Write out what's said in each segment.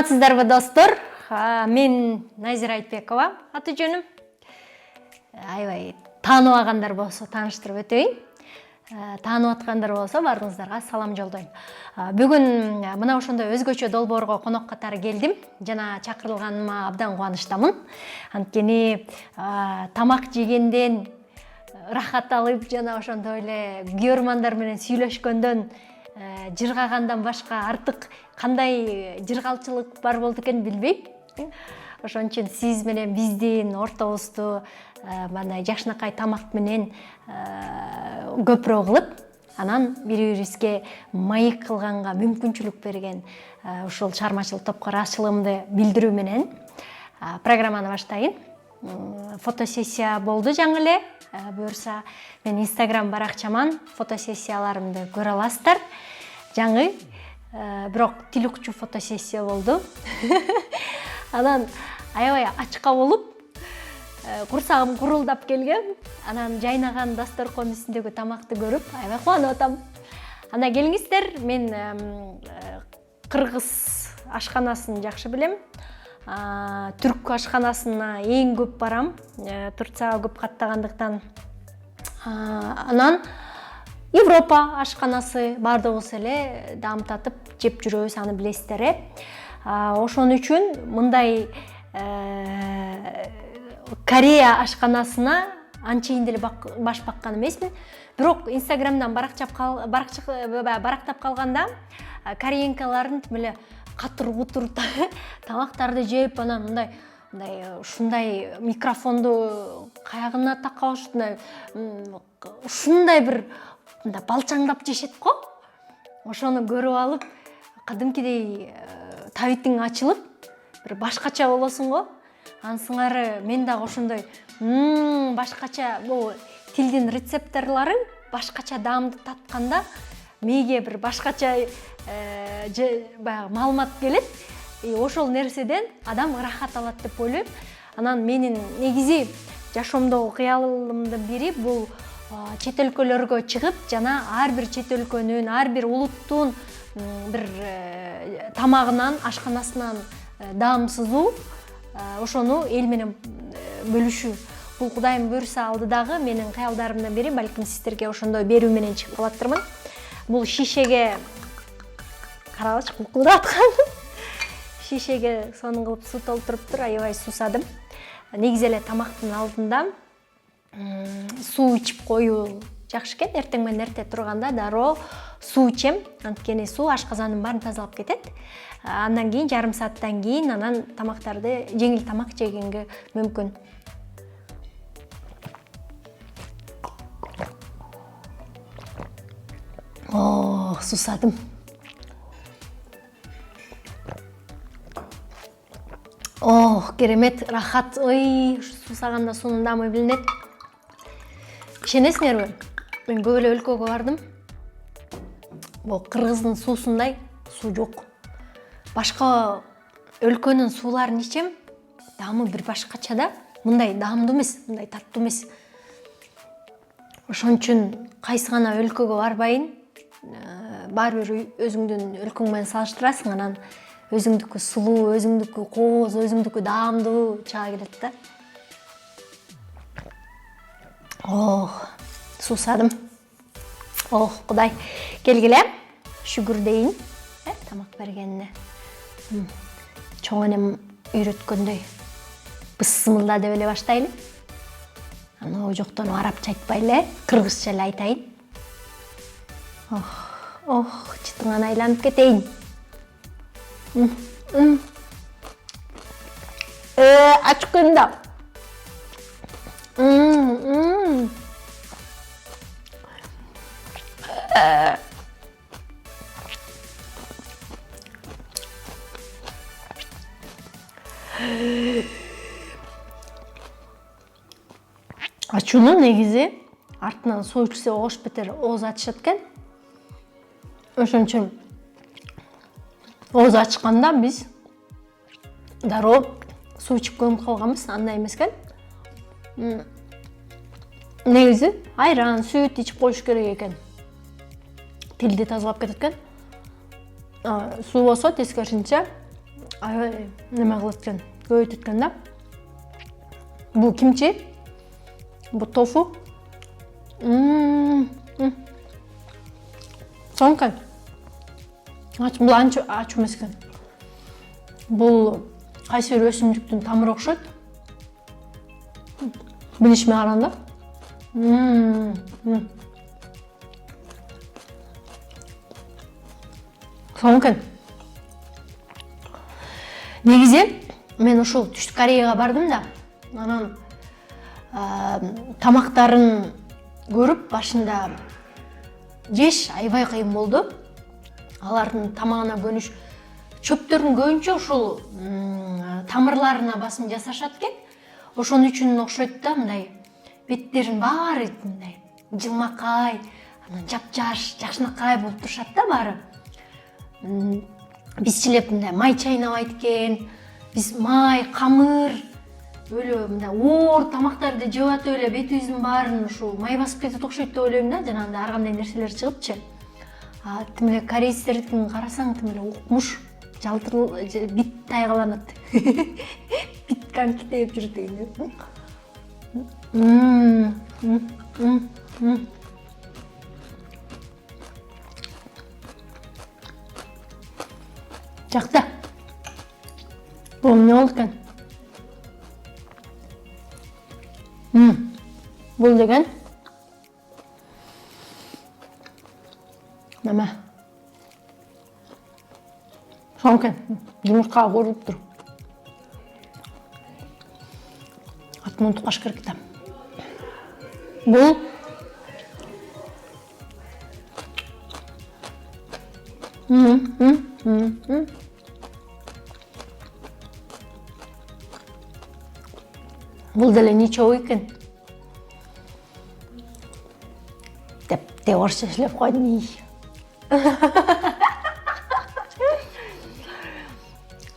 Саламатсыздарбы достор? Мен Назира Айтбекова аты жөнүм. Аябай тааныбагандар болсо тааныштырып өтөйүн. Таанып аткандар болсо баарыңыздарга салам жолдойм. Бүгүн мына ошондой өзгөчө долбоорго конок катары келдим. Жана чакырылганыма абдан кубанычтамын. Анткени тамак жегенден рахат алып, жана ошондой эле күйөрмандар менен сүйлөшкөндөн жыргагандан башка артык кандай жыргалчылык бар болду экен билбейм. Ошон үчүн сиз менен биздин ортобузду мындай жакшынакай тамак менен көпүрөөк кылып, анан бири-бирибизге маек кылганга мүмкүнчүлүк берген ушул чыгармачылык топко ыраазычылыгымды билдирүү менен программаны баштайын. Фотосессия болду жаңы эле. Буюрса мен Instagram баракчаман фотосессияларымды көрө аласыздар. Жаңы бирок тил укчу фотосессия болду. Анан аябай ачка болуп, курсагым курулдап келген. Анан жайнаган дасторкон үстүндөгү тамакты көрүп, аябай кубанып атам. Анда келиңиздер, мен кыргыз ашканасын жакшы билем. Түрк ашканасына эң көп барам. Турцияга көп каттагандыктан. Анан Европа ашканасы бардыгыбыз эле дамтатып жеп жүрөбүз, аны билесиздер. Ошон үчүн мындай Корея ашканасына анчейин деле баш баккан эмесмин. Бирок Инстаграмдан барактап калганда кореянкалардын эле катыр-кутур тамактарды жеп, анан ушундай микрофонду каягына такап ушундай бир балчаңдап жешет го. Ошону көрүп алып, кадимкидей табитиң ачылып, бир башкача болосуң го. Ансыңары мен дагы ошондой башкача бул тилдин рецепторлору башкача даамды татканда мээге бир башкача баягы маалымат келет. Ошол нерседен адам рахат алат деп ойлойм. Анан менин негизи жашоомдогу кыялымдын бири бул чет өлкөлөргө чыгып, жана ар бир чет өлкөнүн, ар бир улуттун бир тамагынан, ашканасынан даам сызуу, ошону эл менен бөлүшүү. Бул Кудайым буйруса алдыдагы менин кыялдарымдын бири, балким сиздерге ошондой берүү менен чыгып калаттырмын. Бул шишеге карабачы кулкулдап аткан. Шишеге сонун кылып суу толтуруптур, аябай суусадым. Негизи эле тамактын алдында суу ичип коюу жакшы экен. Эртең менен эрте турганда дароо суу ичем, анткени суу ашказандын баарын тазалап кетет. Андан кийин жарым сааттан кийин анан тамактарды жеңил тамак жегенге мүмкүн. Суусадым. Керемет, рахат. Ой, суусаганда суунун даамы билинет. Ишенесиңерби? Мен көп эле өлкөгө бардым. Бул Кыргыздын суусундай суу жок. Башка өлкөнүн сууларын ичем, даамы бир башкача да. Мындай даамдуу эмес, мындай таттуу эмес. Ошон үчүн кайсы гана өлкөгө барбайын, баары бир өзүңдүн өлкөң менен салыштырасың, анан өзүңдүкү сулуу, өзүңдүкү кооз, өзүңдүкү даамдуу чыга келет да. Суусадым. Кудай келгиле. Шүгүр дейин, тамак бергенине. Чоң энем үйрөткөндөй бысмылда деп эле баштайлы. Аны жоктон арабча айтпайлы, кыргызча эле айтайын. Чытыңан айланып кетейин. Ачкында. Ачууну негизи артынан суу ичсе ош бетер ооз ачышат экен. Ошон үчүн ооз ачканда биз дароо суу ичип көмүп калганбыз, андай эмес экен. Негизи айран, сүт ичип коюш керек экен. Тилди тазалап кетет экен. Суу болсо тескерисинче аябай неме кылат экен, көбөйтөт экен да. Бул кимчи, бул тофу. Сонка. Бул ачуу эмес экен. Бул кайсы бир өсүмдүктүн тамыры окшойт. Билишмей калам да. Сонка. Негизи мен ушул Түштүк Кореяга бардым да. Анан тамактарын көрүп башында жеш аябай кыйын болду. Алардын тамагына көнүш, чөптөрдүн көбүнчө ушул тамырларына басым жасашат экен. Ошон үчүн окшойт да, мындай беттерин баары мындай жылмакай, анан жапжаш, жакшынакай болуп турушат да баары. Бизчилеп мындай май чайнабайт экен. Биз май, камыр, өлө мындай оор тамактарды жеп атып эле бетибиздин баарын ушу май басып кетет окшойт деп ойлойм да, жанагындай ар кандай нерселер чыгыпчы. Тим эле корейцтердикин карасаң, тим эле укмуш, жалтыр, бит тайгаланат. Бит конкитеп жүрөт экен. Жакта. Бул эмне болду экен? Бул деген неме? Сонкен, жумуртка көрүп тур. Атын унуткаш керек да. Бул Бул деле ничего экен. Деп орысча иштеп койдум.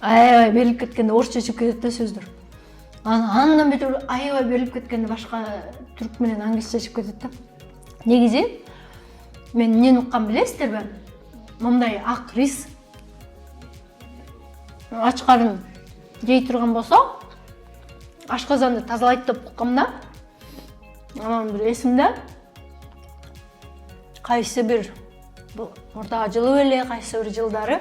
Аябай берилип кеткенде орысча чыгып кетет да сөздөр. Андан бетер аябай берилип кеткенде башка түрк менен англисче чыгып кетет да. Негизи мен эмнени уккан билесиздерби? Мындай ак рис ач карын жей турган болсо, ашказанды тазалайт деп уккам да. Анан бир эсимде, кайсы бир ортага жылы эле, кайсы бир жылдары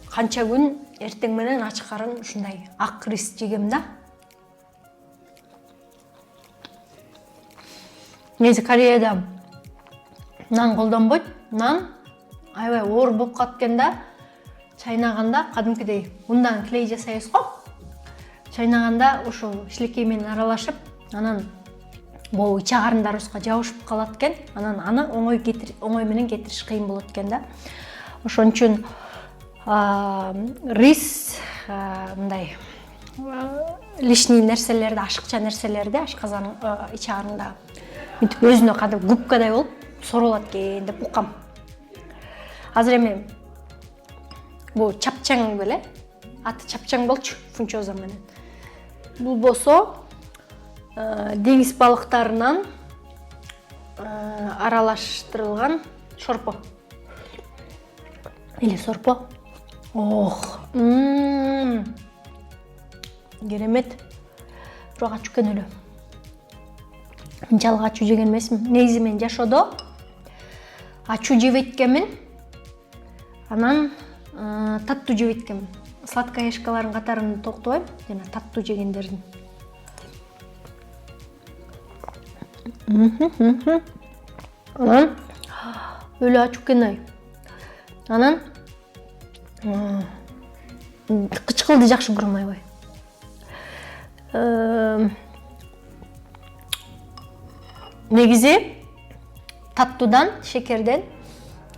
канча күн эртең менен ач карын ушундай ак рис жегем да. Негизи Кореяда нан колдонбойт. Нан аябай оор болуп калат экен да. Чайнаганда кадимкидей мындан клей жасайбыз го. Чайнаганда ушул шилекей менен аралашып, анан бул ичи карындарыбызга жабышып калат экен. Анан аны оңой менен кетириш кыйын болот экен да. Ошон үчүн рис мындай лишний нерселерди, ашыкча нерселерди ашказанын ичи карынында мынтип өзүнө кадим губкадай болуп сорулат экен деп уккам. Азыр эми бул чапчаң беле, аты чапчаң болчу фунчоза менен. Бул болсо деңиз балыктарынан аралаштырылган шорпо. Или сорпо. Ох, керемет. Бирок ачуу экен эле. Мынчалык ачуу жеген эмесмин. Негизи мен жашоодо ачуу жебейт экенмин. Анан таттуу жебейт экенмин. Сладкоежкалардын катарын токтобойм, жана таттуу жегендердин. Анан өлө ачуу экен ай. Анан кычкылды жакшы көрөм аябай. Негизи таттуудан, шекерден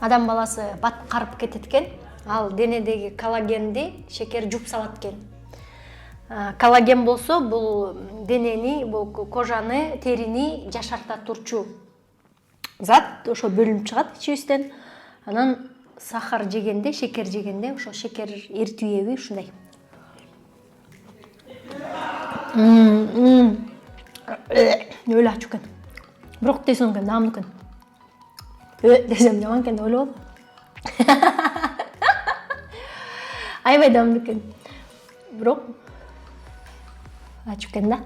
адам баласы баткарып кетет экен. Ал денедеги коллагенди шекер жуп салат экен. Коллаген болсо бул денени, бул кожаны, терини жашарта турчу зат, ошо бөлүнүп чыгат ичибизден. Анан сахар жегенде, шекер жегенде ошо шекер эритип эби ушундай. Өлө ачуу экен. Бирок десем экен, наамдуу экен. Десем жаман экен деп ойлободум. аябай даамдуу экен. Бирок ачып экен да.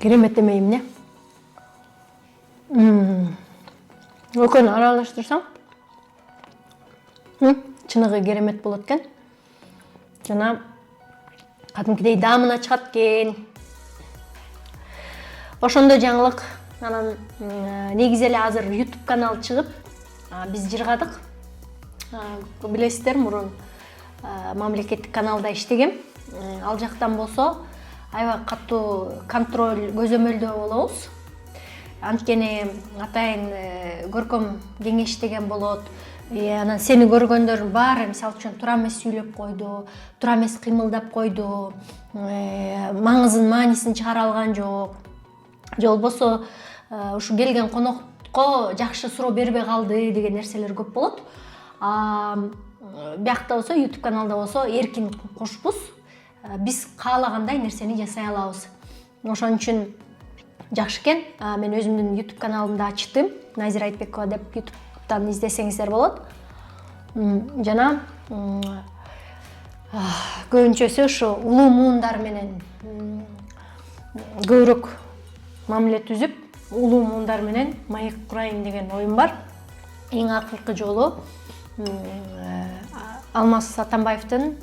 Керемет эме эмне? Экөөнү аралаштырсаң, чыныгы керемет болот экен. Жана кадимкидей даамына чыгат экен. Ошондо жаңылык. Анан негизи эле азыр YouTube канал чыгып, биз жыргадык. Билесиздер, мурун мамлекеттик каналда иштегем. Ал жактан болсо аябай катуу контроль, көзөмөлдөө болобуз. Анткени атайын көркөм кеңеш деген болот. Анан сени көргөндөрдүн баары, мисалы үчүн, туура эмес сүйлөп койду, туура эмес кыймылдап койду, маанисин чыгара алган жок. Же болбосо ушу келген конокко жакшы суроо бербей калды деген нерселер көп болот. Биякта болсо, YouTube каналда болсо эркин кошпуз. Биз каалагандай нерсени жасай алабыз. Ошон үчүн жакшы экен. Мен өзүмдүн YouTube каналымды ачтым. Назира Айтбекова деп YouTube'дан издесеңиздер болот. Жана көбүнчөсү ушу улуу муундар менен көбүрөөк мамиле түзүп, улуу муундар менен маек курайын деген оюм бар. Эң акыркы жолу Алмаз Атамбаевдин,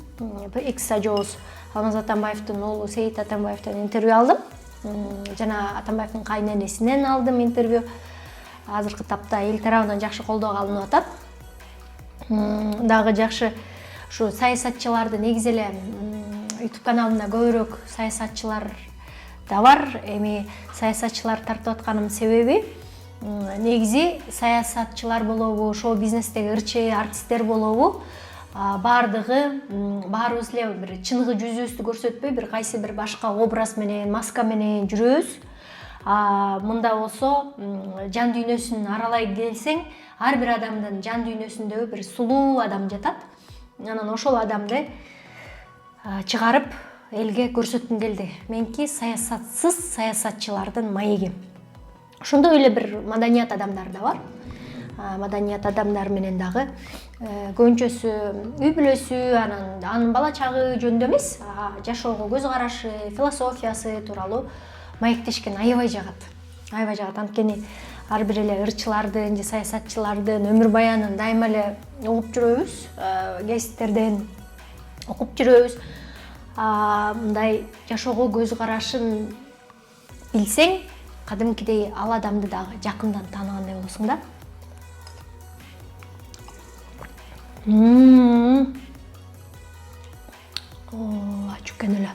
экс ажообуз Алмаз Атамбаевдин уулу Сейит Атамбаевден интервью алдым. Жана Атамбаевдин кайненесинен алдым интервью. Азыркы тапта эл тарабынан жакшы колдоо алынып атат. Дагы жакшы ушу саясатчыларды, негизи эле YouTube каналымда көбүрөөк саясатчылар да бар. Эми саясатчылар тартып атканымдын себеби, негизи саясатчылар болобу, шоу бизнестеги ырчы артисттер болобу, баарыбыз эле бир чыныгы жүзүбүздү көрсөтпөй, бир кайсы бир башка образ менен, маска менен жүрөбүз. Мында болсо жан дүйнөсүн аралай келсең, ар бир адамдын жан дүйнөсүндө бир сулуу адам жатат. Анан ошол адамды чыгарып элге көрсөткүм келди. Меники саясатсыз саясатчылардын маеги. Ошондой эле бир маданият адамдар да бар. Маданият адамдар менен дагы көбүнчөсү үй бүлөсү, анын бала чагы жөнүндө эмес, жашоого көз карашы, философиясы тууралуу маектешкен аябай жагат. Аябай жагат. Анткени ар бир эле ырчылардын же саясатчылардын өмүр баянын дайыма эле угуп жүрөбүз, гезиттерден окуп жүрөбүз. Мындай жашоого көз карашын билсең, кадимкидей ал адамды дагы жакындан тааныгандай болосуң да. Ачып экен эле.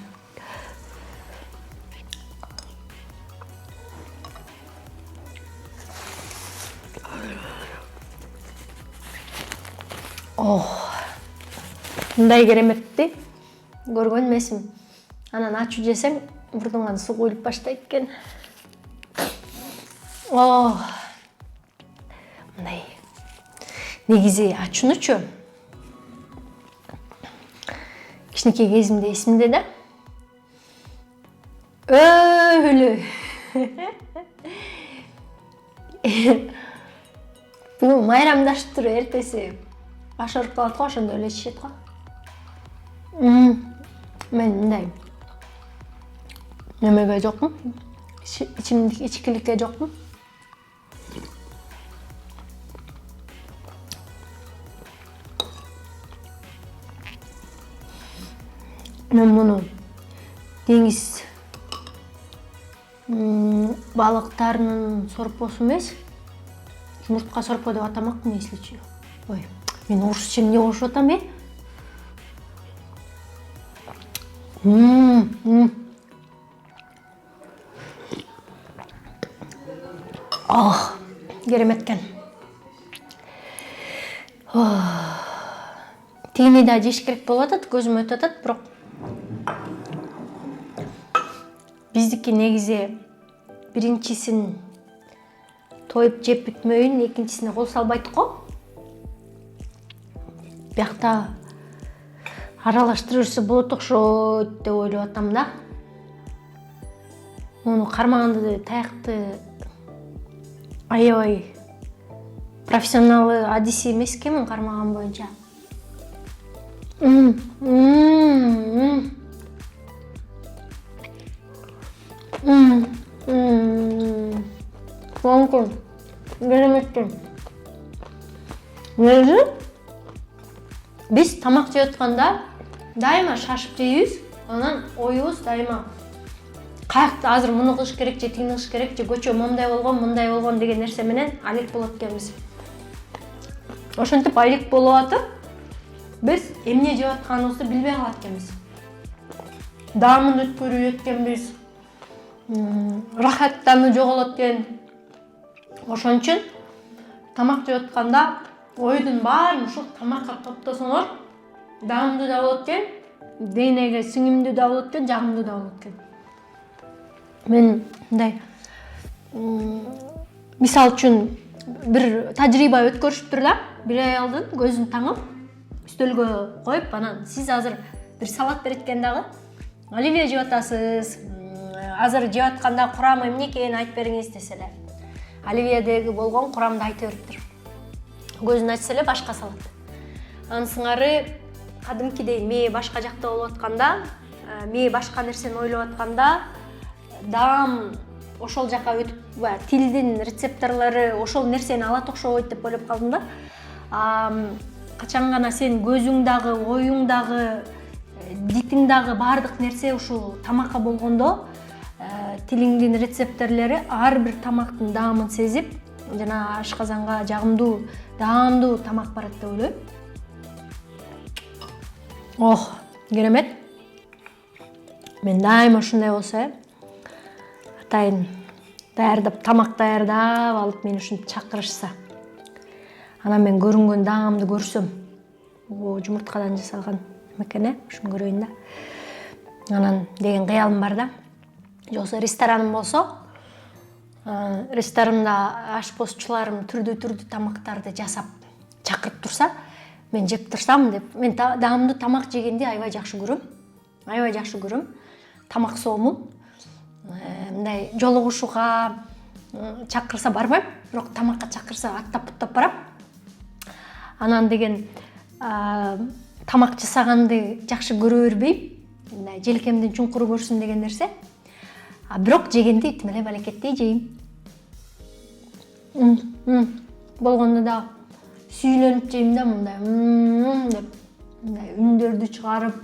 Мындай кереметти көргөн эмесмин. Анан ачуу жесең, бурдуңан суу куюлуп баштайт экен. Мындай. Негизи ачуунучу кичинекей кезимде эсимде да. Өлү. Бүгүн майрамдашып туруп эртеси баш ооруп калат го, ошондо эле ичишет го. Мен мындай немеге жокмун, ичкиликке жокмун. Мен муну деңиз балыктарынын сорпосу эмес, жумуртка сорпо деп атамакмын, эсличи. Ой, мен орусча эмне кошуп атам, керемет экен. Тигини да жеш керек болуп атат, көзүм өтүп атат, бирок биздики негизи биринчисин тоюп жеп бүтмөйүн, экинчисине кол салбайт го. Биякта аралаштырып жүрсө болот окшойт деп ойлоп атам да. Оны кармаганды таякты аябай профессионалы адиси эмес экенмин кармаган боюнча. Мүмкін кереметтен. Негизи биз тамак жеп атканда дайыма шашып жейбиз, анан оюбуз дайыма каякта азыр муну кылыш керек же тигини кылыш керек же көчө момундай болгон деген нерсе менен алек болот экенбиз. Ошентип алек болуп атып, биз эмне жеп атканыбызды билбей калат экенбиз. Даамын өткөрүп эткенбиз. Рахаттануу жоголот экен. Ошон үчүн тамак жеп атканда ойдун баарын ушул тамакка топтосоңор, даамдуу да болот экен, денеге сиңимдүү да болот экен, жагымдуу да болот экен. Мен мындай мисал үчүн бир тажрыйба өткөрүшүптүр да, бир аялдын көзүн таңып, үстөлгө коюп, анан сиз азыр бир салат берет экен дагы. Оливье жеп атасыз, азыр жеп атканда курамы эмне экенин айтып бериңиз десе эле. Оливьедеги болгон курамды айта бериптир. Көзүн ачса эле башка салат. Анын сыңары кадимкидей мээ башка жакта болуп атканда, мээ башка нерсени ойлоп атканда, даам ошол жака өтүп, тилдин рецепторлору ошол нерсени алат окшобойт деп ойлоп калдым да. Качан гана сен көзүң дагы, оюң дагы, дитиң дагы баардык нерсе ушул тамакка болгондо, тилиңдин рецепторлору ар бир тамактын даамын сезип, жана ашказанга жагымдуу, даамдуу тамак барат деп ойлойм. Ох, керемет. Мен дайыма ушундай болсо, атайын даярдап, тамак даярдап алып мени ушинтип чакырышса, анан мен көрүнгөн даамды көрсөм, жумурткадан жасалган экен, ушуну көрөйүн да. Анан деген кыялым бар да. Жоксо рестораным болсо, ресторанымда ашпозчуларым түрдүү тамактарды жасап чакырып турса, мен жеп турсам деп, мен даамдуу тамак жегенди аябай жакшы көрөм. Тамак соомун. Мындай жолугушууга чакырса барбайм, бирок тамакка чакырса аттап барам. Анан деген тамак жасаганды жакшы көрө бербейм. Мындай желкемдин чуңкуру көрсүн деген нерсе. Бирок жегенди тим эле балекеттей жейм. Болгондо да сүйүлөнүп жейм да, мындай деп, мындай үндөрдү чыгарып.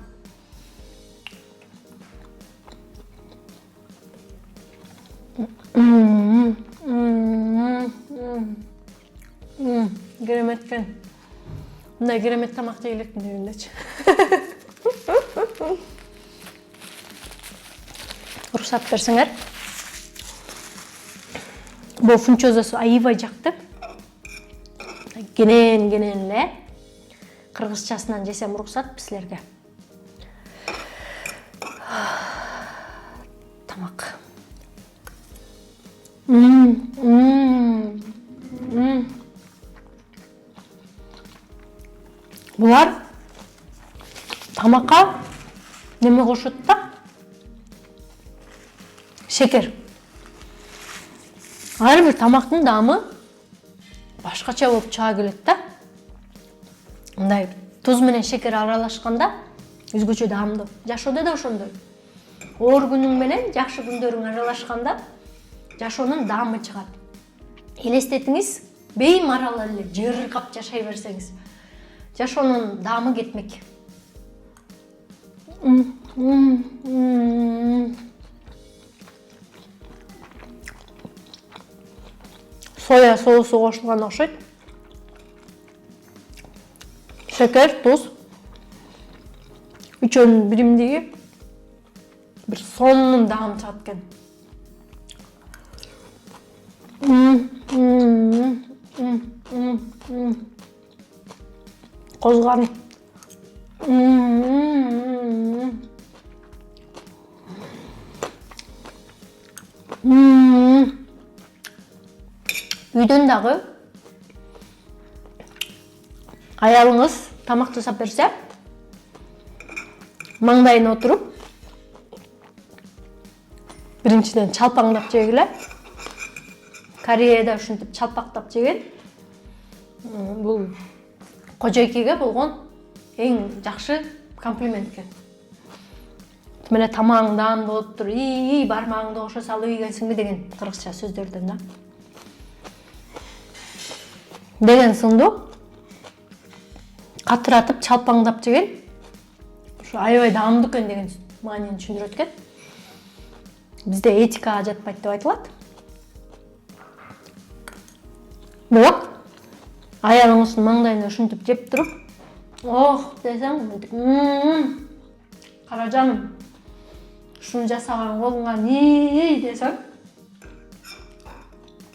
Кереметтен. Мындай керемет тамак жей элекмин дегендечи. Уруксат берсеңер. Бул фунчозосу аябай жакты. Кенен эле кыргызчасынан жесем уруксат силерге. Тамак. Булар тамакка неме кошот да? Шекер. Ар бир тамактын даамы башкача болуп чыга келет да. Мындай туз менен шекер аралашканда өзгөчө даамдуу. Жашоодо да ошондой. Оор күнүң менен жакшы күндөрүң аралашканда жашоонун даамы чыгат. Элестетиңиз, беймарал эле жыргап жашай берсеңиз, жашоонун даамы кетмек. Соя соусу кошулган окшойт. Шекер, туз. Үчөөнүн биримдиги бир сонун даам чыгат экен. Козган. Үйдөн дагы аялыңыз тамак жасап берсе, маңдайына отуруп, бир биринчиден чалпаңдап жегиле. Кореяда ушинтип чалпактап жеген. Бул кожойкеге болгон эң жакшы комплимент экен. Мына тамагыңдан болуп тур, бармагыңды кошо салып ийгенсиңби деген кыргызча сөздөрдөн да. Деген сынду катыратып чалпаңдап жеген. Ушу аябай даамдуу экен деген маанини түшүндүрөт экен. Бизде этикага жатпайт деп айтылат. Бирок аялыңыздын маңдайына ушинтип жеп туруп, ох десең, кара жаным, ушуну жасаган колуңа не десең,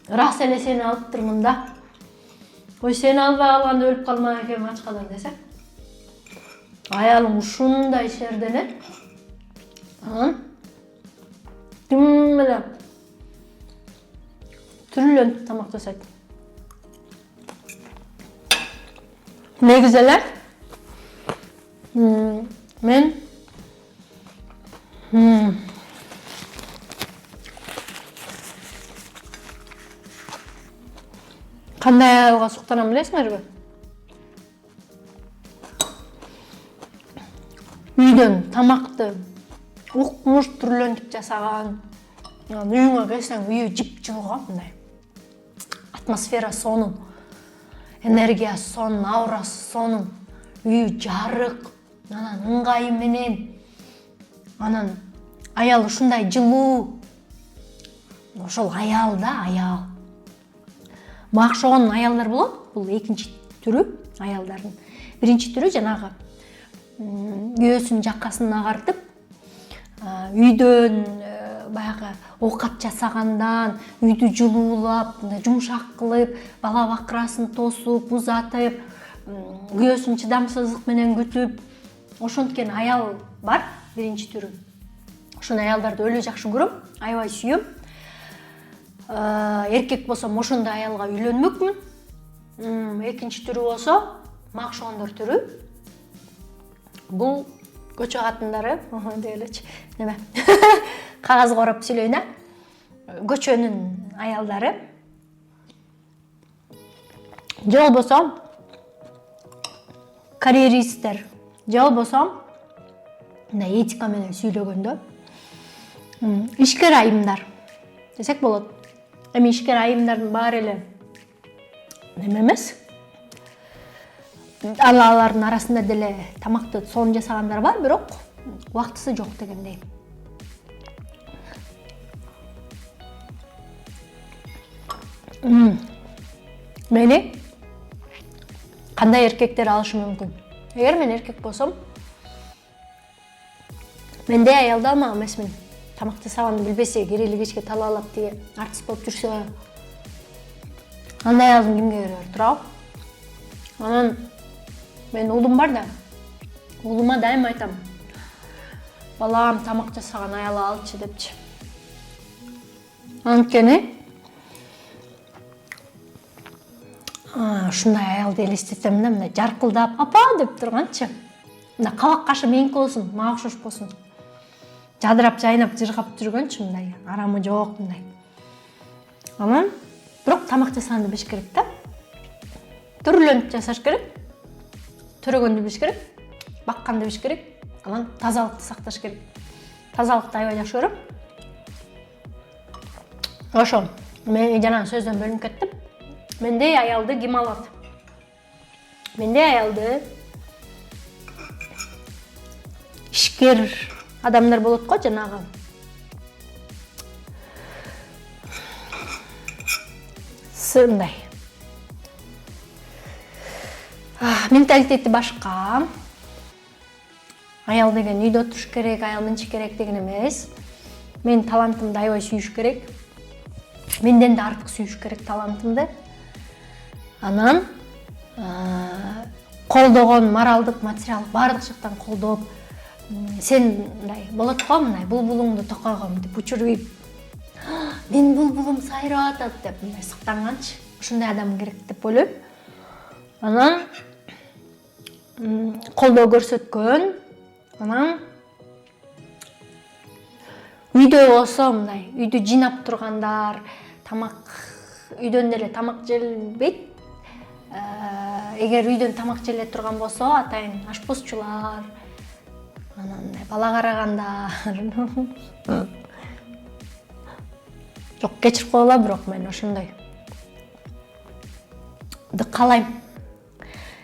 рас эле сени алып турмун да. Ой, сени албай калганда өлүп калмак экенмин ачкадан десең. Аялың ушундай шерденет. Ким эле түрлөнүп тамак жасайт. Негизи эле мен кандай аялга суктанам билесиңерби? Үйдөн тамакты укмуш түрлөнтүп жасаган. Үйүңө келсең, үйү жып-жылга, мындай. Атмосферасы сонун, энергиясы сонун, аурасы сонун, үйү жарык, анан ыңгайы менен, анан аял ушундай жылуу. Ошол аял да, аял. Мага окшогон аялдар болот. Бул экинчи түрү аялдардын. Биринчи түрү жанагы күйөөсүнүн жаккасын агартып, үйдөн баягы оокат жасагандан, үйдү жылуулап, жумшак кылып, бала бакырасын тосуп, узатып, күйөөсүн чыдамсыздык менен күтүп, ошенткен аял бар, биринчи түрү. Ошол аялдарды өлө жакшы көрөм, аябай сүйөм. Эркек болсом ошондой аялга үйлөнмөкмүн. Экинчи түрү болсо, мага окшогондор түрү. Бул көчө катындары, дейлечи, неме? Кагаз короп сүйлөйүн, көчөнүн аялдары. Же болбосо карьеристтер, же болбосо мындай этика менен сүйлөгөндө ишкер айымдар десек болот. Эми ишкер айымдардын баары эле неме эмес. Алардын арасында деле тамакты сонун жасагандар бар, бирок убактысы жок дегендей. Мени кандай эркектер алышы мүмкүн? Эгер мен эркек болсом, мендей аялды алмак эмесмин. Тамак жасаганды билбесе, кирели кечке талаалап тиги артист болуп жүрсө, андай аялдын кимге кереги бар, туурабы? Анан мен уулум бар да, уулума дайым айтам. Балам, тамак жасаган аял алчы депчи. Анткени ушундай аялды элестетем да, мындай жаркылдап, апа деп турганчы. Мындай кабак кашы меники болсун, мага окшош болсун. Жадырап, жайнап, жыргап жүргөнчү, мындай арамы жок, мындай. Анан бирок тамак жасаганды билиш керек да. Түрлөнүп жасаш керек. Төрөгөндү билиш керек. Бакканды билиш керек. Анан тазалыкты сакташ керек. Тазалыкты аябай жакшы көрөм. Ошо, мен жана сөздөн бөлүнүп кеттим. Мендей аялды ким алат? Мендей аялды ишкер адамдар болот го, жанагы. Сындай. Менталитети башка. Аял деген үйдө туруш керек, аял мынча керек деген эмес. Мен талантымды аябай сүйүш керек. Менден да артык сүйүш керек талантымды. Анан колдогон, моралдык, материалдык баардык жактан колдоп, сен мындай болот го, мындай булбулуңду токойгом деп учуруп, мен булбулум сайрап атат деп мындай сыктанганчы. Ушундай адам керек деп ойлойм. Анан колдоо көрсөткөн, анан үйдө болсо мындай үйдү жыйнап тургандар, тамак үйдөн деле тамак желбейт. Эгер үйдөн тамак желе турган болсо, атайын ашпозчулар, анан бала карагандар. Жок, кечирип койгула, бирок мен ошондой каалайм.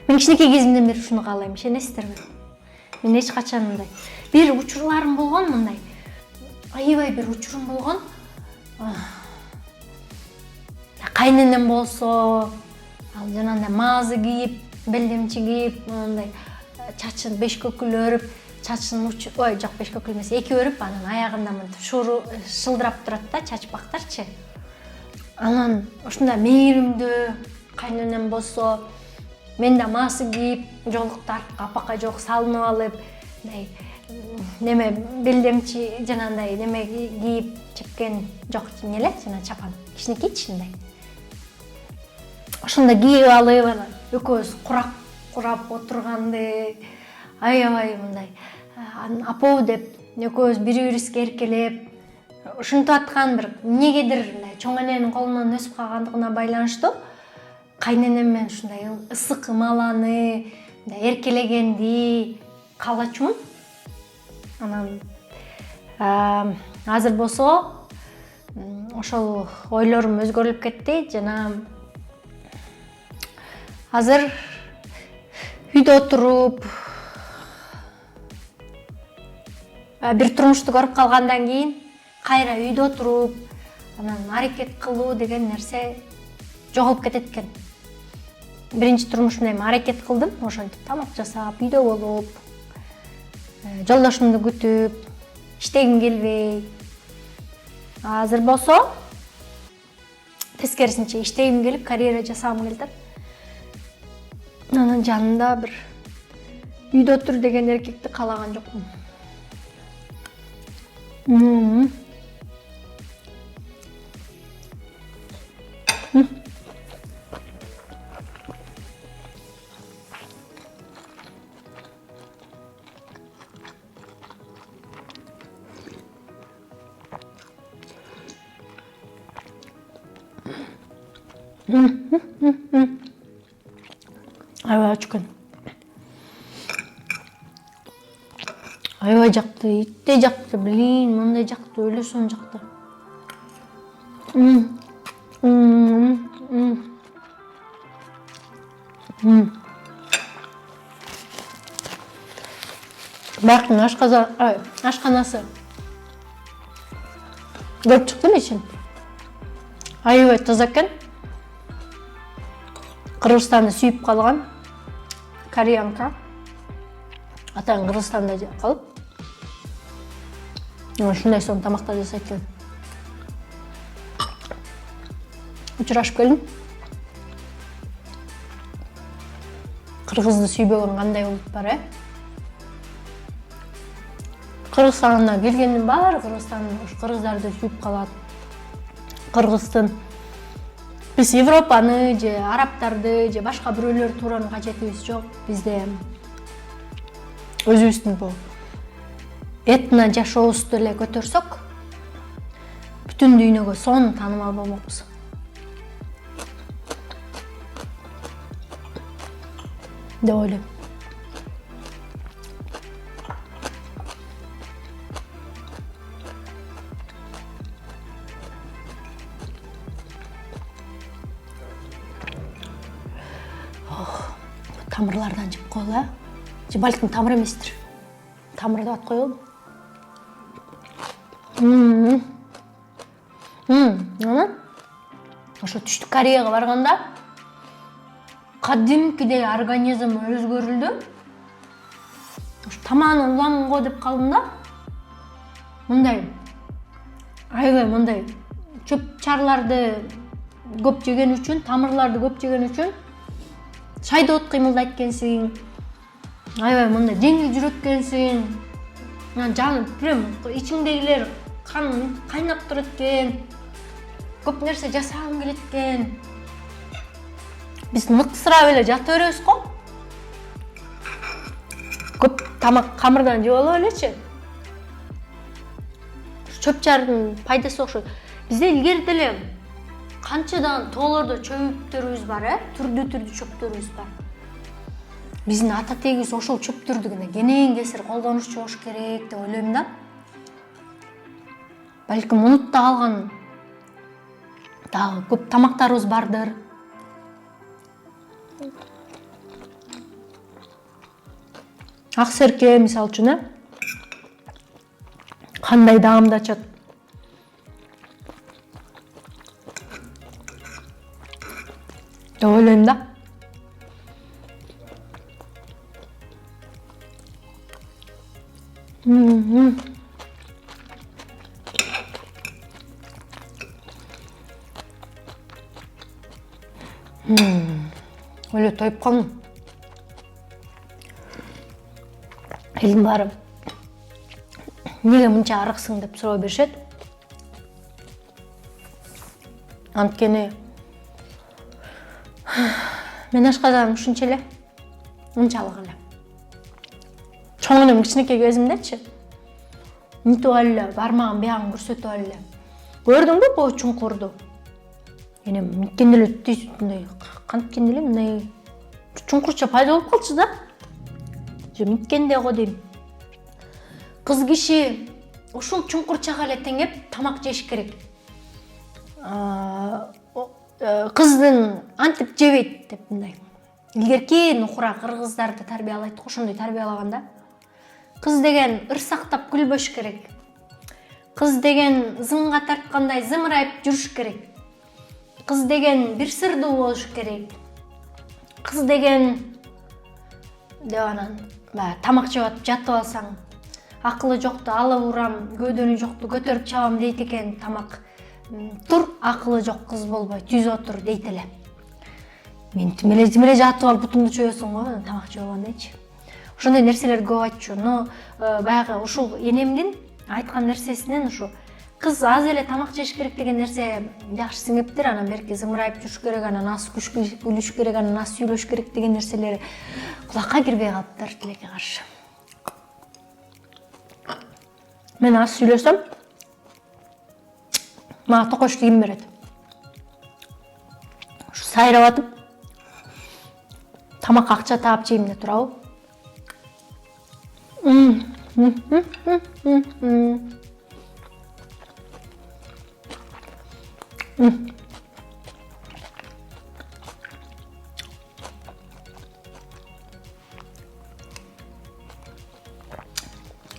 Мен кичинекей кезимден бери ушуну каалайм, ишенесиздерби? Мен эч качан мындай бир учурларым болгон, мындай аябай бир учурум болгон. Кайненем болсо, ал жанагындай маазы кийип, белдемчи кийип, мындай чачын беш көкүл өрүп, чачын жок, беш көкүл эмес, эки өрүп, анан аягында мынтип шылдырап турат да, чачпактарчы. Анан ушундай мээримдүү кайненем болсо, мен да маасы кийип, жолукту апакка жок салынып алып, мындай неме белдемчи жанагындай неме кийип, чепкен жок, эмне жана чапан, кичинекейчи мындай. Ошондой кийип алып, экөөбүз курап отурганды, аябай мындай апоо деп экөөбүз бири-бирибизге эркелеп, ушинтип аткан бир эмнегедир мындай чоң эненин колунан өсүп калгандыгына байланыштуу кайненем менен ушундай ысык ымаланы, мындай эркелегенди каалачумун. Анан азыр болсо ошол ойлорум өзгөрүлүп кетти, жана азыр үйдө отуруп бир турмушту көрүп калгандан кийин кайра үйдө отуруп анан аракет кылуу деген нерсе жоголуп кетет экен. Биринчи турмушумда эми аракет кылдым, ошентип тамак жасап, үйдө болуп, жолдошумду күтүп, иштегим келбей. Азыр болсо тескерисинче иштегим келип, карьера жасагым келип атат. Анан жанында бир үйдө отур деген эркекти каалаган жокмун. Аябай ачыкын. Аябай жакты, итте жакты, блин, мындай жакты, өлөсүн жакты. Бактын ашканасы көрүп чыктым ичин. Аябай таза экен. Кыргызстанды сүйүп калган кореянка. Атайын Кыргызстанда калып, ушундай сонун тамактар жасайт экен. Учурашып келдим. Кыргызды сүйбөгөн кандай болуп бар, Кыргызстанга келгендин баары кыргыздарды сүйүп калат. Кыргыздын биз Европаны же арабтарды же башка бирөөлөр туураны кажетибиз жок. Бизде өзүбүздүн бул этно жашообузду эле көтөрсөк, бүтүн дүйнөгө сонун таанымал болмокпуз. Деп ойлойм. Тамырлардан жеп коела. Же балким тамыр эместир. Тамыр деп ат коелу. Ошо Түштүк Кореяга барганда кадимкидей организм өзгөрүлдү. Ошо тамагын уламын го деп калдым да. Мындай аябай мындай чөп чарларды көп жеген үчүн, тамырларды көп жеген үчүн шайдоот кыймылдайт экенсиң. Аябай мындай жеңил жүрөт экенсиң. Жаны прям ичиңдегилер кан кайнап турат экен. Көп нерсе жасагым келет экен. Биз ныксырап эле жата беребиз го. Көп тамак камырдан жеп алып элечи. чөп жардын пайдасы окшойт. Бизде илгери деле канчадан тоолордо чөптөрүбүз бар, түрдүү чөптөрүбүз бар. Биздин ата тегибиз ошол чөптөрдү гана кенен кесир колдонушчу болуш керек деп ойлойм да. Балким унутта калган дагы көп тамактарыбыз бардыр. Ак серке мисалы үчүн, кандай даамды ачат. Деп ойлойм да. Өлө тоюп калдым. Элдин баары эмнеге мынча арыксың деп суроо беришет. Анткени мен ашказаным ушунча эле, мынчалык эле. Чоң энем кичинекей кезимдечи, мынтип эле бармагын биягын көрсөтүп эле. Көрдүңбү бу чуңкурду? Энем мынткенде эле мындай канткен эле мындай чуңкурча пайда болуп калчу да. Же мынткенде го дейм. Кыз киши ушул чуңкурчага эле теңеп тамак жеш керек. Кыздын антип жебейт деп мындай. Илгерки нукура кыргыздарды тарбиялайт, ошондой тарбиялаганда. Кыз деген ыр сактап күлбөш керек. Кыз деген зымга тарткандай зымырайып жүрүш керек. Кыз деген бир сырдуу болуш керек. Кыз деген деп анан тамак жеп атып жатып алсаң, акылы жокту алып урам, көөдөнү жокту көтөрүп чабам дейт экен тамак. Тур, акылы жок кыз болбой, түз отур дейт эле. Мен тимеле жатып алып бутуңду чөйөсүң го, тамак жеп алгандайчы. Ошондой нерселер көп айтчу. Но баягы ушул энемдин айткан нерсесинен ушу кыз аз эле тамак жеш керек деген нерсе жакшы сиңиптир. Анан берки зымырайып жүрүш керек, анан аз күлүш керек, анан аз сүйлөш керек деген нерселери кулакка кирбей калыптыр тилекке каршы. Мен аз сүйлөсөм, мага токош кийим берет. Ушу сайрап атып, тамак акча таап жейм деп турабы.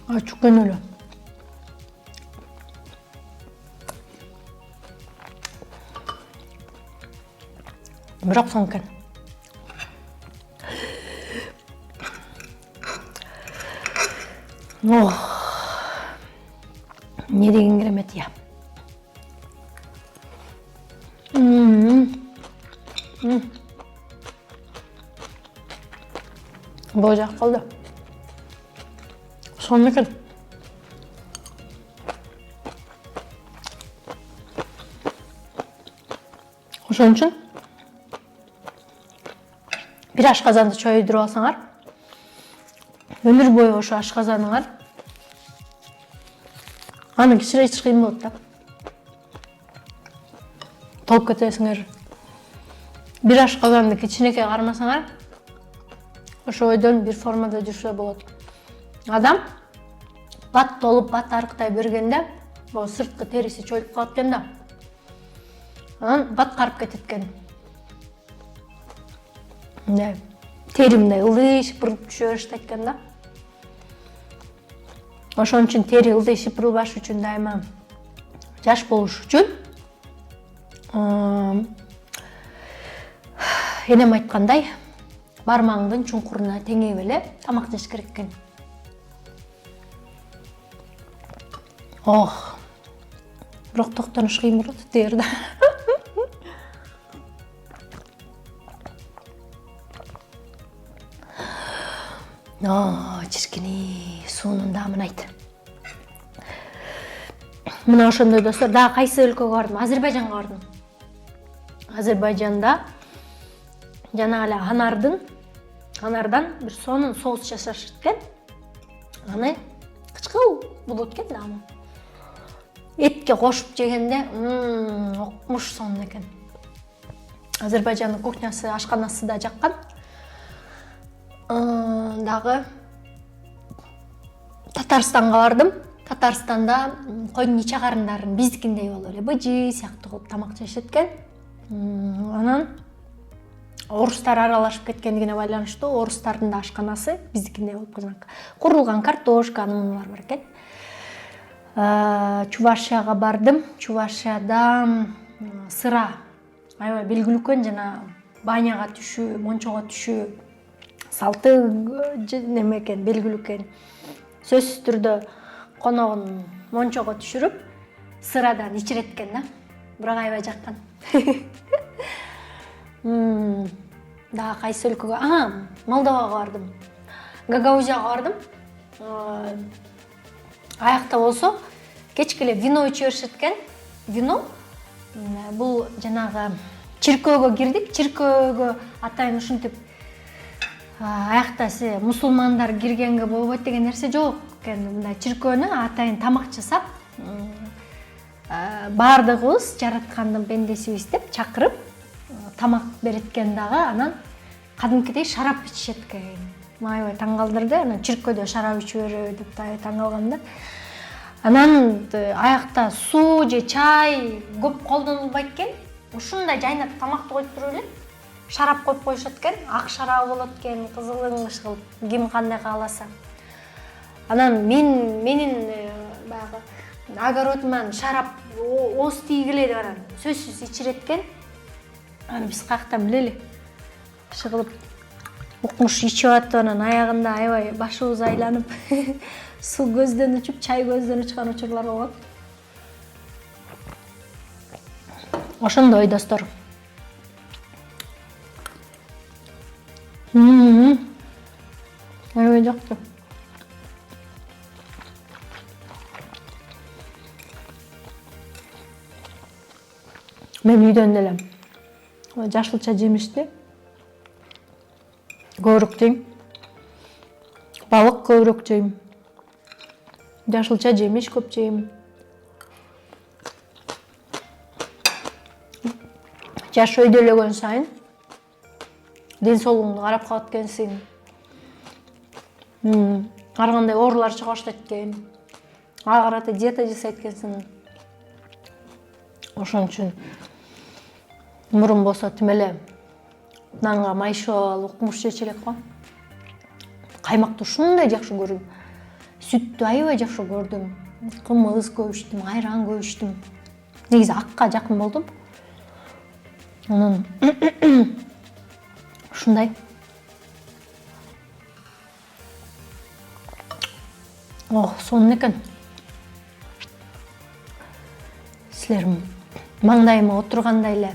Ачыккен эле. Бирок соң экен. Не деген керемет я. Бул жак калды. Соң экен. Ошон үчүн бир ашказанды чойдуруп алсаңар, өмүр бою ошо ашказаныңар аны кичирейтиш кыйын болот да. Толуп кетесиңер. Бир ашказанды кичинекей кармасаңар, ошо ойдон бир формада жүрсө болот. Адам бат толуп, бат арыктай бергенде, бул сырткы териси чоюлуп калат экен да. Анан бат карып кетет экен. Мындай тери мындай ылдый шыпырып түшө баштайт экен да. Ошон үчүн тери ылдый шыпырылбаш үчүн дайыма жаш болуш үчүн энем айткандай, бармагыңдын чуңкуруна теңеп эле тамак жеш керек экен. Бирок токтонуш кыйын болот тегерде. Чиркини суунун даамын айт. Мына ошондой достор, дагы кайсы өлкөгө бардым? Азербайжанга бардым. Азербайжанда жана эле анардан бир сонун соус жасашат экен. Аны кычкыл болот экен даамы. этке кошуп жегенде укмуш сонун экен. Азербайжандын кухнясы, ашканасы да жаккан. Дагы Татарстанга бардым. Татарстанда койдун ичи карындарын биздикиндей болуп эле быжы сыяктуу кылып тамак жешет экен. Анан орустар аралашып кеткендигине байланыштуу орустардын да ашканасы биздикиндей болуп калган. Курулган картошка анын бар экен. Чувашияга бардым. Чувашияда сыра аябай белгилүү экен, жана баняга түшүү, мончого түшүү салты неме экен, белгилүү экен. Сөзсүз түрдө коногун мончого түшүрүп, сырадан ичирет экен да. Бирок аябай жаккан. Дагы кайсы өлкөгө? Молдовага бардым. Гагаузияга бардым. Аякта болсо кечке эле вино иче беришет экен. Вино бул жанагы чиркөөгө кирдик. Чиркөөгө атайын ушинтип аякта мусулмандар киргенге болбойт деген нерсе жок экен. Мындай чиркөөнү атайын тамак жасап, баардыгыбыз жараткандын пендесибиз деп чакырып тамак берет экен дагы. Анан кадимкидей шарап ичишет экен. Аябай таң калдырды. Анан чиркөөдө шарап ичип береби деп таң калгам да. Анан аякта суу же чай көп колдонулбайт экен. Ушундай жайнап тамакты коюп туруп эле шарап коюп коюшат экен. Ак шарабы болот экен, кызылын ышкыл, ким кандай кааласа. Анан менин баягы огородуман шарап ооз тийгиле деп анан сөзсүз ичирет экен. Анан биз каяктан билели. Шыгылып укмуш ичип атып, анан аягында аябай башыбыз айланып, суу көздөн учуп, чай көздөн учкан учурлар болот. Ошондой достор. Аябай жакты. Мен үйдөн деле жашылча жемишти көбүрөөк жейм. Балык көбүрөөк жейм. Жашылча жемиш көп жейм. Жаш өйдөлөгөн сайын ден соолугуңду карап калат экенсиң. Ар кандай оорулар чыга баштайт экен. Ага карата диета жасайт экенсиң. Ошон үчүн мурун болсо тим эле нанга майшоо алып укмуш жечү элек го. Каймакты ушундай жакшы көрдүм. Сүттү аябай жакшы көрдүм. Кымыз көп ичтим, айран көп ичтим. Негизи акка жакын болдум. Анан ушундай. Сонун экен. Силер маңдайыма отургандай эле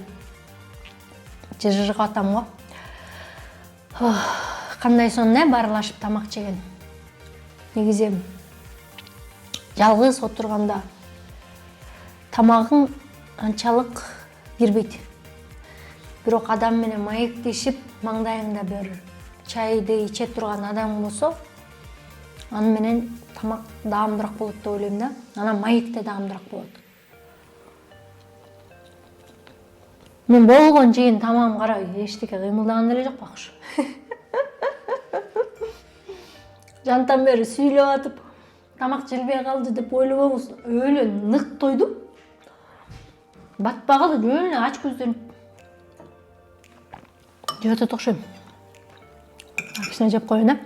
жыжыргап атам го. Кандай сонун барлашып тамак жеген. Негизи жалгыз отурганда тамагың анчалык кирбейт. Бирок адам менен маектешип, маңдайыңда бир чайды иче турган адам болсо, аны менен тамак даамдыраак болот деп ойлойм да. Анан маек да даамдыраак болот. Мен болгон жеген тамагым карабай эчтеке кыймылдаган деле жок бакшы. Жантан бери сүйлөп атып, тамак желбей калды деп ойлобоңуз. Өлө нык тойдум. Батпагалы жөн ач көздөнүп жеп атат окшойм. Кичине жеп коеюн да.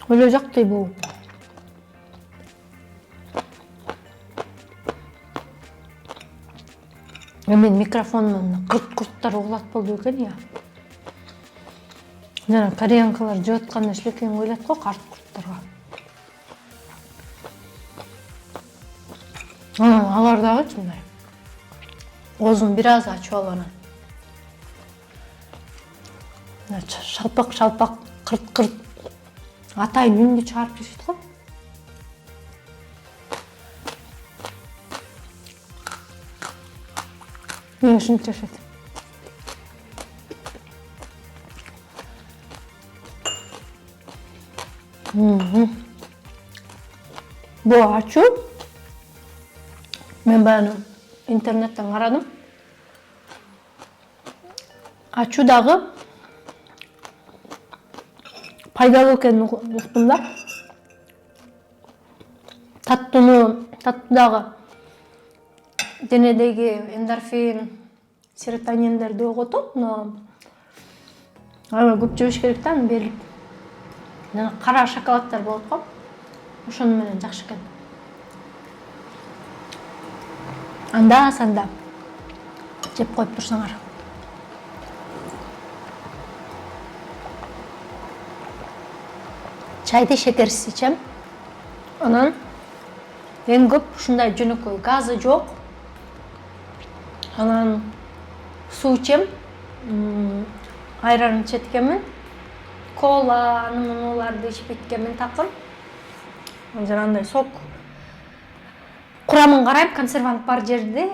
Өлө жакты бул. Мен микрофондон кырт-кырттар угулат болду экен я. Жана кореянкалар жеп атканда шилекең ойлойт го карт-курттарга. Алар дагы мындай. Оозун бир аз ачып алып анан. Шалпак-шалпак, кырт-кырт атайын үндү чыгарып жешет го. Мен ушинтип жашайт. Бу ачуу. Мен баягы интернеттен карадым. Ачуу дагы пайдалуу экенин уктум да. Таттуу дагы денедеги эндорфин, серотониндерди оготот, но аябай көп жебеш керек да, аны берилип. Кара шоколаддар болот го. Ошону менен жакшы экен. Анда-санда жеп коюп турсаңар. Чайды шекерсиз ичем. Анан эң көп ушундай жөнөкөй газы жок. Анан суу ичем. Айран ичет экенмин. Кола, анууларды ичпейт экенмин такыр. Жанагындай сок курамын карайм, консервант бар жерди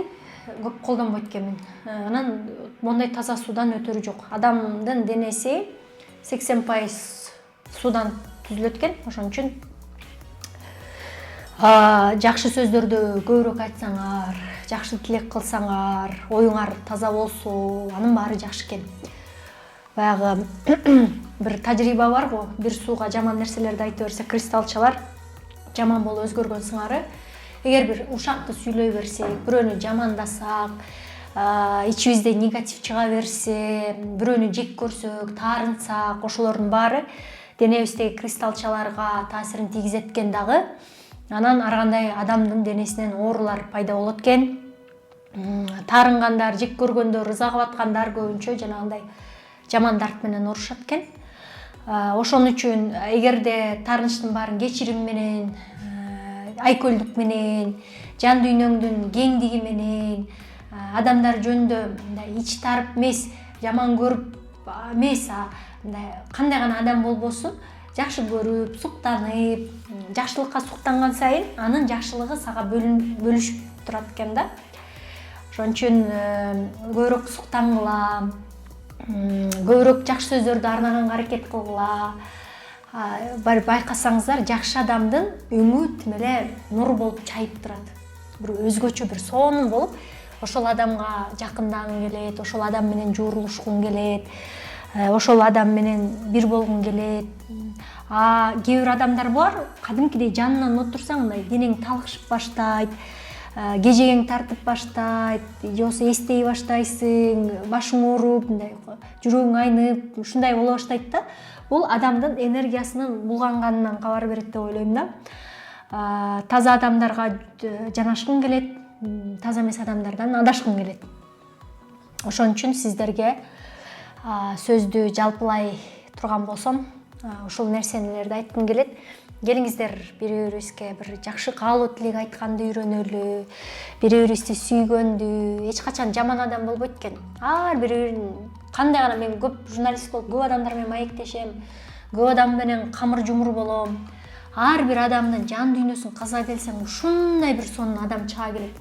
көп колдонбойт экенмин. Анан мондай таза суудан өтөрү жок. Адамдын денеси 80% суудан түзүлөт экен. Ошон үчүн жакшы сөздөрдү көбүрөөк айтсаңар, жакшы тилек кылсаңар, оюңар таза болсо, анын баары жакшы экен. Баягы бир тажрыйба бар го, бир сууга жаман нерселерди айта берсе, кристалчалар жаман болуп өзгөргөн сыңары. Эгер бир ушакты сүйлөй берсек, бирөөнү жамандасак, ичибизде негатив чыга берсе, бирөөнү жек көрсөк, таарынсак, ошолордун баары денебиздеги кристалчаларга таасирин тийгизет экен дагы. Анан ар кандай адамдын денесинен оорулар пайда болот экен. Таарынгандар, жек көргөндөр, ырза кылып аткандар көбүнчө жанагындай жаман дарт менен оорушат экен. Ошон үчүн эгерде таарынычтын баарын кечирим менен, айкөлдүк менен, жан дүйнөңдүн кеңдиги менен, адамдар жөнүндө мындай ич тарып эмес, жаман көрүп эмес, мындай кандай гана адам болбосун, жакшы көрүп, суктанып, жакшылыкка суктанган сайын анын жакшылыгы сага бөлүшүп турат экен да. Ошон үчүн көбүрөөк суктангыла, көбүрөөк жакшы сөздөрдү арнаганга аракет кылгыла. Байкасаңыздар, жакшы адамдын өңү тим эле нур болуп чайып турат. Бир өзгөчө бир сонун болуп, ошол адамга жакындагың келет, ошол адам менен жуурулушкуң келет, ошол адам менен бир болгуң келет. Кээ бир адамдар бар, кадимкидей жанынан отурсаң, мындай денең талыкшып баштайт, кежегең тартып баштайт, же болбосо эстей баштайсың, башың ооруп, мындай жүрөгүң айнып, ушундай боло баштайт да. Бул адамдын энергиясынын булганганынан кабар берет деп ойлойм да. Таза адамдарга жанашкың келет, таза эмес адамдардан адашкың келет. Ошон үчүн сиздерге сөздү жалпылай турган болсом, ушул нерселерди айткым келет. Келиңиздер, бири-бирибизге бир жакшы каалоо тилек айтканды үйрөнөлү, бири-бирибизди сүйгөндү. Эч качан жаман адам болбойт экен. Ар бирин кандай гана, мен көп журналист болуп көп адамдар менен маектешем, көп адам менен камыр жумур болом. Ар бир адамдын жан дүйнөсүн каза келсең, ушундай бир сонун адам чыга келет.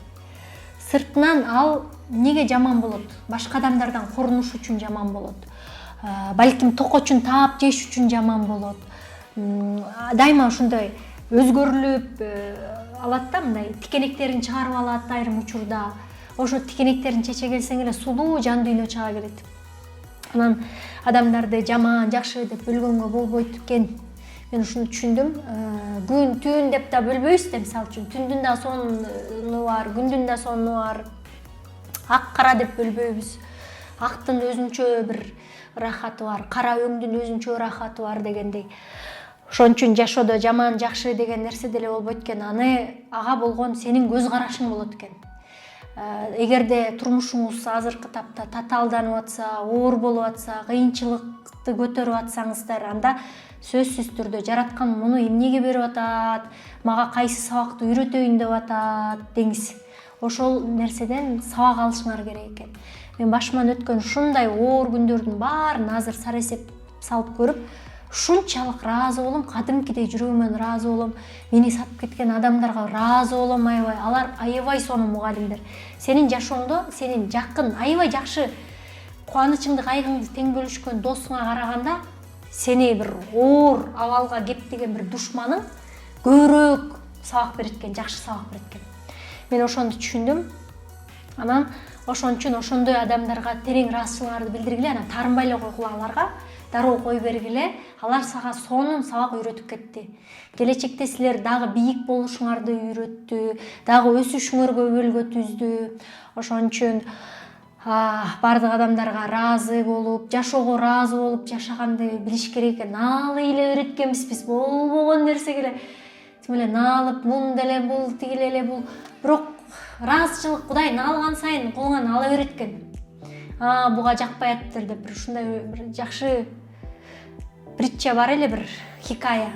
Сыртынан ал неге жаман болот? Башка адамдардан корунуш үчүн жаман болот. Балким токочун таап жеш үчүн жаман болот. Дайыма ушундай өзгөрүлүп алат да, мындай тикенектерин чыгарып алат айрым учурда. Ошо тикенектерин чече келсең эле сулуу жан дүйнө чыга келет. Анан адамдарды жаман, жакшы деп бөлгөнгө болбойт экен. Мен ушуну түшүндүм. Күн, түн деп да бөлбөйбүз да, мисалы үчүн. Түндүн да сонуну бар, күндүн да сонуну бар. Ак кара деп бөлбөйбүз. Актын өзүнчө бир рахаты бар, кара өңдүн өзүнчө рахаты бар дегендей. Ошон үчүн жашоодо жаман, жакшы деген нерсе деле болбойт экен. Ага болгон сенин көз карашың болот экен. Эгерде турмушуңуз азыркы тапта татаалданып атса, оор болуп атса, кыйынчылыкты көтөрүп атсаңыздар, анда сөзсүз түрдө жараткан муну эмнеге берип атат, мага кайсы сабакты үйрөтөйүн деп атат деңиз. Ошол нерседен сабак алышыңар керек экен. Мен башыман өткөн ушундай оор күндөрдүн баарын азыр саресеп салып көрүп, ушунчалык ыраазы болом, кадимкидей жүрөгүмөн ыраазы болом, мени сатып кеткен адамдарга ыраазы болом аябай. Алар аябай сонун мугалимдер. Сенин жашооңдо сенин жакын, аябай жакшы кубанычыңды, кайгыңды тең бөлүшкөн досуңа караганда сени бир оор абалга кептеген бир душманың көбүрөөк сабак берет экен, жакшы сабак берет экен. Мен ошону түшүндүм. Анан ошон үчүн ошондой адамдарга терең ыраазычылыгыңарды билдиргиле, анан таарынбай эле койгула аларга, дароо кой бергиле. Алар сага сонун сабак үйрөтүп кетти. Келечекте силер дагы бийик болушуңарды үйрөттү, дагы өсүшүңөргө өбөлгө түздү. Ошон үчүн бардык адамдарга ыраазы болуп, жашоого ыраазы болуп жашаганды билиш керек экен. Наалы эле үйрөткөнбүз биз болбогон нерсеге эле тим эле наалып, мунда эле бул, тигил эле бул. Бирок ыраазычылык Кудай наалган сайын колуңан ала берет экен. Буга жакпай аттыр деп бир ушундай бир жакшы притча бар эле, бир хикая.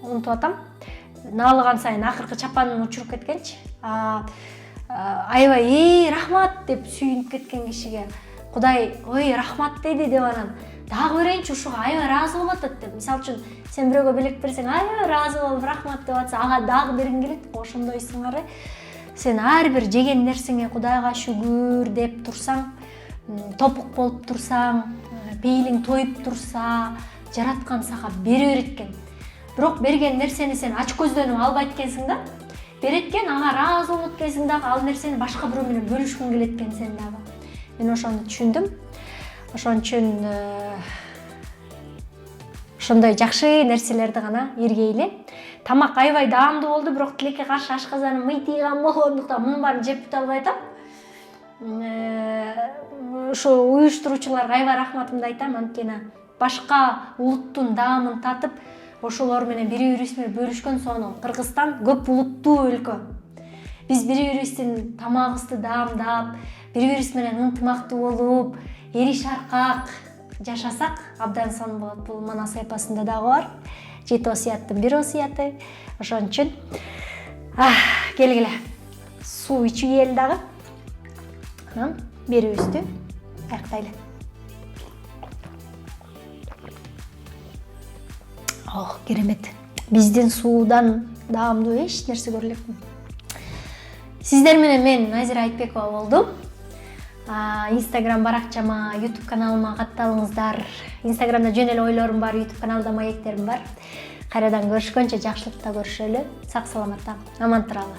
Унутуп атам. Наалган сайын акыркы чапанын учуруп кеткенчи. Аябай рахмат деп сүйүнүп кеткен кишиге Кудай ой рахмат деди деп анан дагы берейинчи ушуга аябай ыраазы болуп атат деп. Мисалы үчүн сен бирөөгө белек берсең аябай ыраазы болуп рахмат деп атса, ага дагы бергиң келет. Ошондой сыңары сен ар бир жеген нерсеңе Кудайга шүгүр деп турсаң, топук болуп турсаң, пейилиң тоюп турса, жараткан сага бере берет экен. Бирок берген нерсени сен ач көздөнүп албайт экенсиң да. Берет экен, ага ыраазы болот экенсиң дагы, ал нерсени башка бирөө менен бөлүшкүң келет экен сен дагы. Мен ошону түшүндүм. Ошон үчүн ошондой жакшы нерселерди гана иргейли. Тамак аябай даамдуу болду, бирок тилекке каршы ашказаным мый тийган болгондуктан мунун баарын жеп бүтө албай атам. Ошо уюштуруучуларга аябай рахматымды айтам, анткени башка улуттун даамын татып, ошолор менен бири-бирибиз менен бөлүшкөн сону. Кыргызстан көп улуттуу өлкө. Биз бири-бирибиздин тамагыбызды даамдап, бири-бирибиз менен ынтымактуу болуп, эри шаркак жашасак абдан сонун болот. Бул Манас эпосунда дагы бар. 7 осуяттын бир осуяты. Ошон үчүн келгиле. Суу ичүү эл дагы. Анан берүүбүздү аяктайлы. Керемет. Биздин суудан даамдуу эч нерсе көрө элекмин. Сиздер менен мен Назира Айтбекова болдум. Instagram баракчама, YouTube каналыма катталыңыздар. Instagramда жөн эле ойлорум бар, YouTube каналда маектерим бар. Кайрадан көрүшкөнчө жакшылыкта көрүшөлү. Сак саламатта, аман туралы.